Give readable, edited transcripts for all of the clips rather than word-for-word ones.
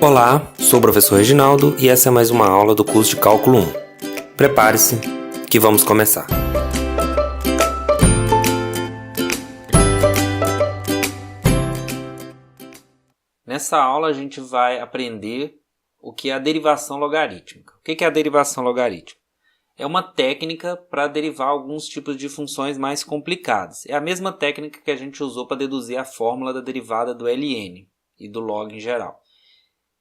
Olá, sou o professor Reginaldo e essa é mais uma aula do curso de Cálculo 1. Prepare-se que vamos começar. Nessa aula a gente vai aprender o que é a derivação logarítmica. O que é a derivação logarítmica? É uma técnica para derivar alguns tipos de funções mais complicadas. É a mesma técnica que a gente usou para deduzir a fórmula da derivada do ln e do log em geral.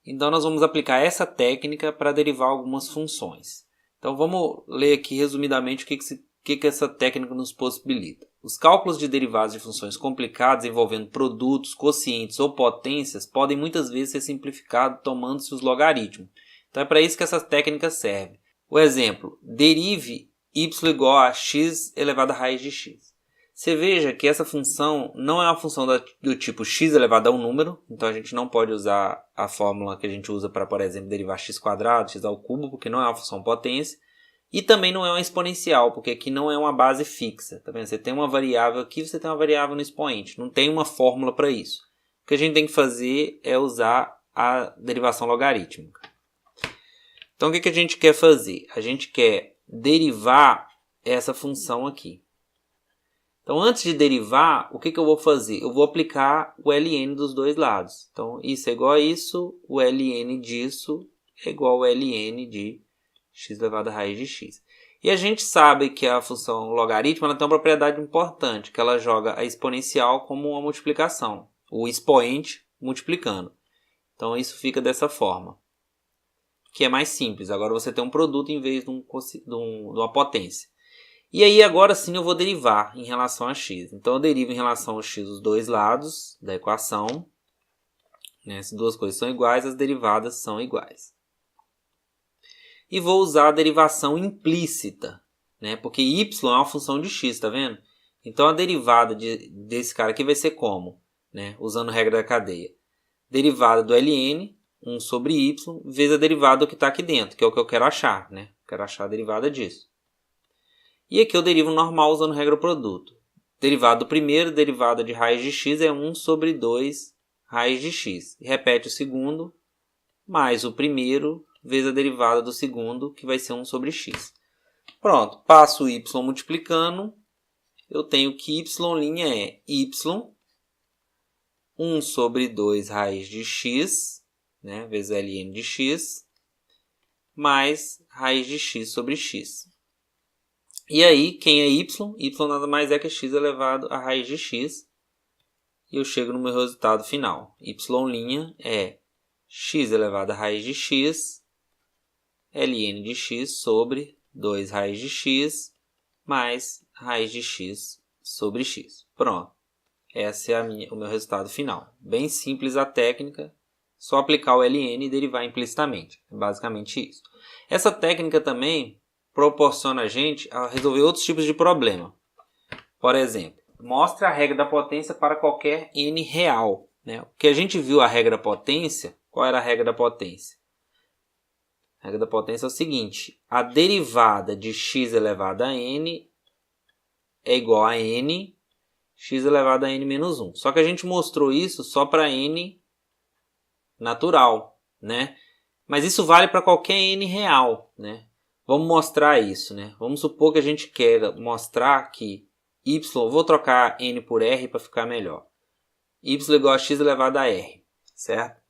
Então nós vamos aplicar essa técnica para derivar algumas funções. Então vamos ler aqui resumidamente o que essa técnica nos possibilita. Os cálculos de derivadas de funções complicadas envolvendo produtos, quocientes ou potências podem muitas vezes ser simplificados tomando-se os logaritmos. Então é para isso que essa técnica serve. O exemplo, derive y igual a x elevado à raiz de x. Você veja que essa função não é uma função do tipo x elevado a um número, então a gente não pode usar a fórmula que a gente usa para, por exemplo, derivar x quadrado, x ao cubo, porque não é uma função potência, e também não é uma exponencial, porque aqui não é uma base fixa. Tá vendo? Você tem uma variável aqui, você tem uma variável no expoente, não tem uma fórmula para isso. O que a gente tem que fazer é usar a derivação logarítmica. Então o que a gente quer fazer? A gente quer derivar essa função aqui. Então antes de derivar, o que eu vou fazer? Eu vou aplicar o ln dos dois lados. Então isso é igual a isso, o ln disso é igual ao ln de x elevado à raiz de x. E a gente sabe que a função logarítmica ela tem uma propriedade importante, que ela joga a exponencial como uma multiplicação, o expoente multiplicando. Então isso fica dessa forma, que é mais simples. Agora você tem um produto em vez de uma potência. E aí agora sim eu vou derivar em relação a x. Então eu derivo em relação a x os dois lados da equação. Se duas coisas são iguais, as derivadas são iguais. E vou usar a derivação implícita, porque y é uma função de x, tá vendo? Então a derivada desse cara aqui vai ser como? Usando a regra da cadeia. Derivada do ln, 1 sobre y, vezes a derivada do que está aqui dentro, que é o que eu quero achar. Quero achar a derivada disso. E aqui eu derivo normal usando regra produto. Derivada do primeiro, derivada de raiz de x é 1 sobre 2 raiz de x. E repete o segundo, mais o primeiro, vezes a derivada do segundo, que vai ser 1 sobre x. Pronto, passo o y multiplicando, eu tenho que y' é y, 1 sobre 2 raiz de x, vezes ln de x, mais raiz de x sobre x. E aí, quem é y? Y nada mais é que x elevado à raiz de x. E eu chego no meu resultado final. Y' é x elevado à raiz de x, ln de x sobre 2 raiz de x, mais raiz de x sobre x. Pronto. Esse é o meu resultado final. Bem simples a técnica, só aplicar o ln e derivar implicitamente. É basicamente isso. Essa técnica também proporciona a gente a resolver outros tipos de problema. Por exemplo, mostre a regra da potência para qualquer n real. O que a gente viu a regra da potência, qual era a regra da potência? A regra da potência é o seguinte, a derivada de x elevado a n é igual a n, x elevado a n menos 1. Só que a gente mostrou isso só para n natural, Mas isso vale para qualquer n real, Vamos mostrar isso, Vamos supor que a gente queira mostrar que y, vou trocar n por r para ficar melhor. Y igual a x elevado a r, certo?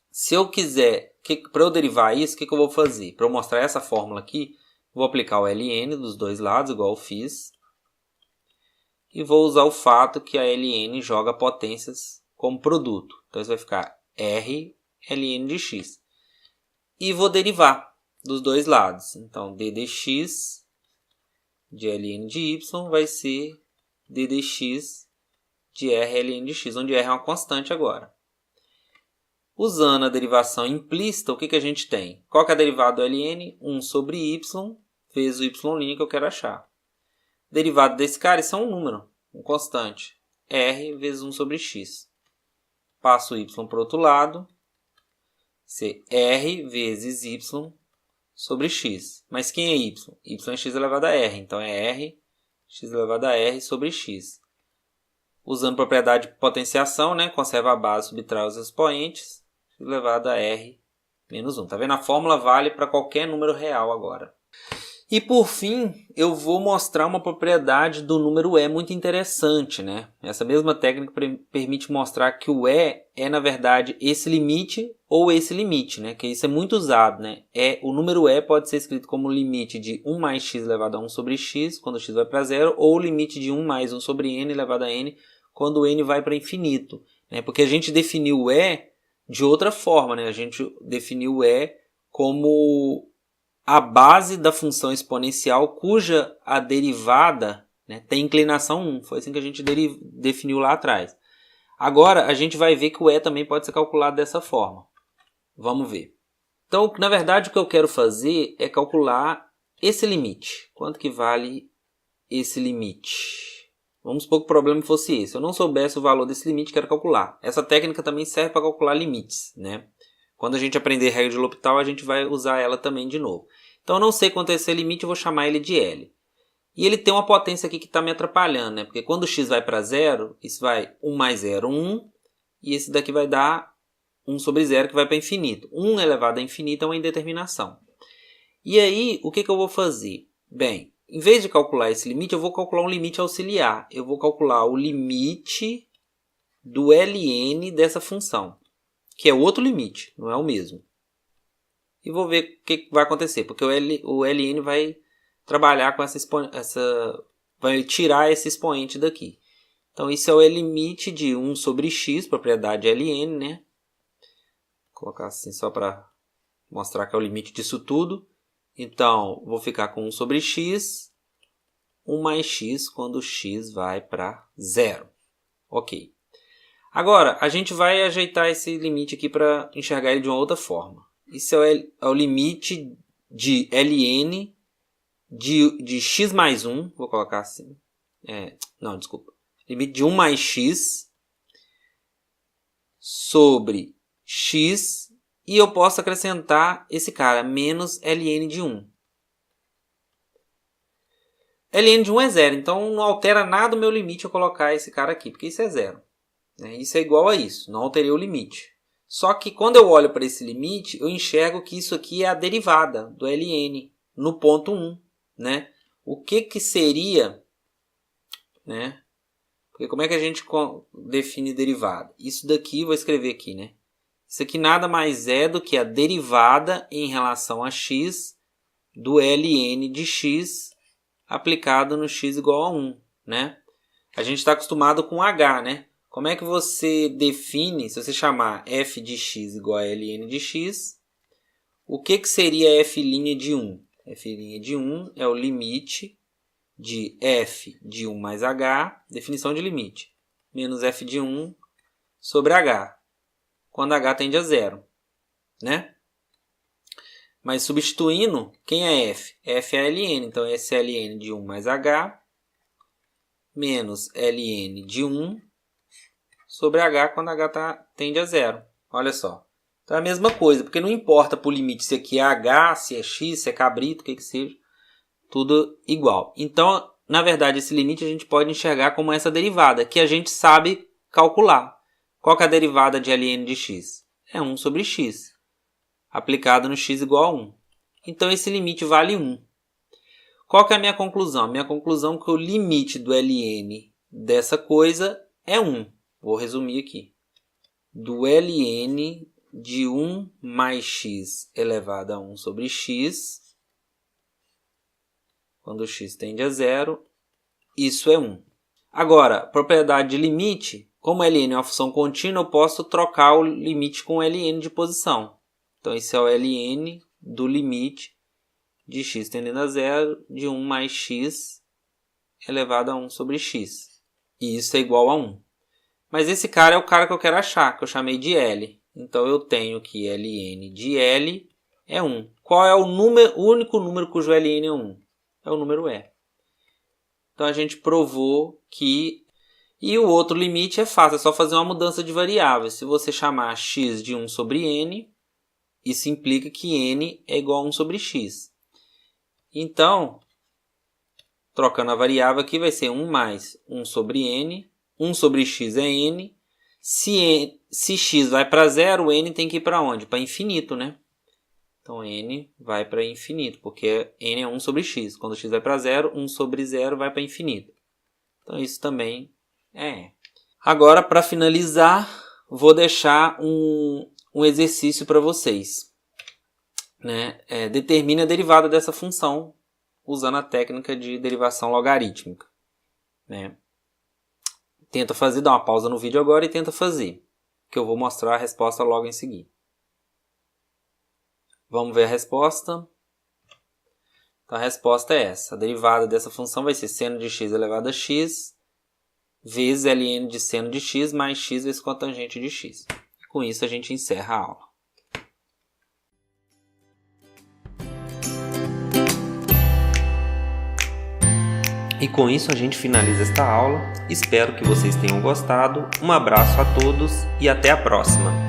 Se eu quiser, para eu derivar isso, o que eu vou fazer? Para eu mostrar essa fórmula aqui, vou aplicar o ln dos dois lados, igual eu fiz. E vou usar o fato que a ln joga potências como produto. Então isso vai ficar r ln de x. E vou derivar dos dois lados. Então, d dx de ln de y vai ser d dx de r ln de x, onde r é uma constante agora. Usando a derivação implícita, o que a gente tem? Qual que é a derivada do ln? 1 sobre y vezes o y' que eu quero achar. Derivada desse cara, isso é um número, um constante. R vezes 1 sobre x. Passo o y para o outro lado. Ser r vezes y sobre x. Mas quem é y? Y é x elevado a r. Então é r, x elevado a r sobre x. Usando propriedade de potenciação, conserva a base, subtrai os expoentes. elevado a r menos 1. Tá vendo? A fórmula vale para qualquer número real agora. E por fim, eu vou mostrar uma propriedade do número e muito interessante, né? Essa mesma técnica permite mostrar que o e é, na verdade, esse limite ou esse limite, né? Que isso é muito usado, né? O número e pode ser escrito como limite de 1 mais x elevado a 1 sobre x, quando x vai para zero, ou limite de 1 mais 1 sobre n elevado a n, quando o n vai para infinito, né? Porque a gente definiu o e de outra forma, né? A gente definiu o e como a base da função exponencial cuja a derivada, né, tem inclinação 1. Foi assim que a gente definiu lá atrás. Agora, a gente vai ver que o e também pode ser calculado dessa forma. Vamos ver. Então, na verdade, o que eu quero fazer é calcular esse limite. Quanto que vale esse limite? Vamos supor que o problema fosse esse. Se eu não soubesse o valor desse limite, quero calcular. Essa técnica também serve para calcular limites, né? Quando a gente aprender a regra de L'Hopital, a gente vai usar ela também de novo. Então, eu não sei quanto é esse limite, eu vou chamar ele de L. E ele tem uma potência aqui que está me atrapalhando, né? Porque quando x vai para zero, isso vai 1 mais 0, 1. E esse daqui vai dar 1 sobre 0, que vai para infinito. 1 elevado a infinito é uma indeterminação. E aí, o que eu vou fazer? Bem, em vez de calcular esse limite, eu vou calcular um limite auxiliar. Eu vou calcular o limite do ln dessa função, que é outro limite, não é o mesmo. E vou ver o que vai acontecer, porque o ln vai trabalhar com vai tirar esse expoente daqui. Então, isso é o limite de 1 sobre x, propriedade ln, né? Vou colocar assim só para mostrar que é o limite disso tudo. Então, vou ficar com 1 sobre x, 1 mais x quando x vai para zero. Ok. Agora, a gente vai ajeitar esse limite aqui para enxergar ele de uma outra forma. Isso é o limite de ln de x mais 1. Vou colocar assim. Não, desculpa. Limite de 1 mais x sobre x. E eu posso acrescentar esse cara, menos ln de 1. ln de 1 é 0, então não altera nada o meu limite eu colocar esse cara aqui, porque isso é 0. Isso é igual a isso, não alterei o limite. Só que quando eu olho para esse limite, eu enxergo que isso aqui é a derivada do ln no ponto 1. Né? O que seria... Né? Porque como é que a gente define derivada? Isso daqui, vou escrever aqui, né? Isso aqui nada mais é do que a derivada em relação a x do ln de x aplicado no x igual a 1. Né? A gente está acostumado com h, né? Como é que você define, se você chamar f de x igual a ln de x, o que seria f' de 1? F' de 1 é o limite de f de 1 mais h, definição de limite, menos f de 1 sobre h, quando h tende a zero. Né? Mas substituindo, quem é f? F é ln, então esse é ln de 1 mais h, menos ln de 1 sobre h quando h tende a zero. Olha só. Então é a mesma coisa, porque não importa para o limite se aqui é h, se é x, se é cabrito, o que seja, tudo igual. Então, na verdade, esse limite a gente pode enxergar como essa derivada, que a gente sabe calcular. Qual que é a derivada de ln de x? É 1 sobre x, aplicado no x igual a 1. Então, esse limite vale 1. Qual que é a minha conclusão? Minha conclusão é que o limite do ln dessa coisa é 1. Vou resumir aqui. Do ln de 1 mais x elevado a 1 sobre x, quando x tende a zero, isso é 1. Agora, propriedade de limite, como ln é uma função contínua, eu posso trocar o limite com ln de posição. Então, esse é o ln do limite de x tendendo a zero de 1 mais x elevado a 1 sobre x. E isso é igual a 1. Mas esse cara é o cara que eu quero achar, que eu chamei de L. Então, eu tenho que ln de L é 1. Qual é o único número cujo ln é 1? É o número E. Então, a gente provou que... E o outro limite é fácil, é só fazer uma mudança de variável. Se você chamar x de 1 sobre n, isso implica que n é igual a 1 sobre x. Então, trocando a variável aqui, vai ser 1 mais 1 sobre n. 1 sobre x é n. Se x vai para 0, o n tem que ir para onde? Para infinito, né? Então n vai para infinito, porque n é 1 sobre x. Quando x vai para 0, 1 sobre 0 vai para infinito. Então isso também é. Agora, para finalizar, vou deixar um exercício para vocês. Né? Determine a derivada dessa função usando a técnica de derivação logarítmica. Né? Tenta fazer, dá uma pausa no vídeo agora e tenta fazer, que eu vou mostrar a resposta logo em seguida. Vamos ver a resposta. Então a resposta é essa. A derivada dessa função vai ser seno de x elevado a x vezes ln de seno de x mais x vezes cotangente de x. E com isso a gente encerra a aula. E com isso a gente finaliza esta aula. Espero que vocês tenham gostado. Um abraço a todos e até a próxima!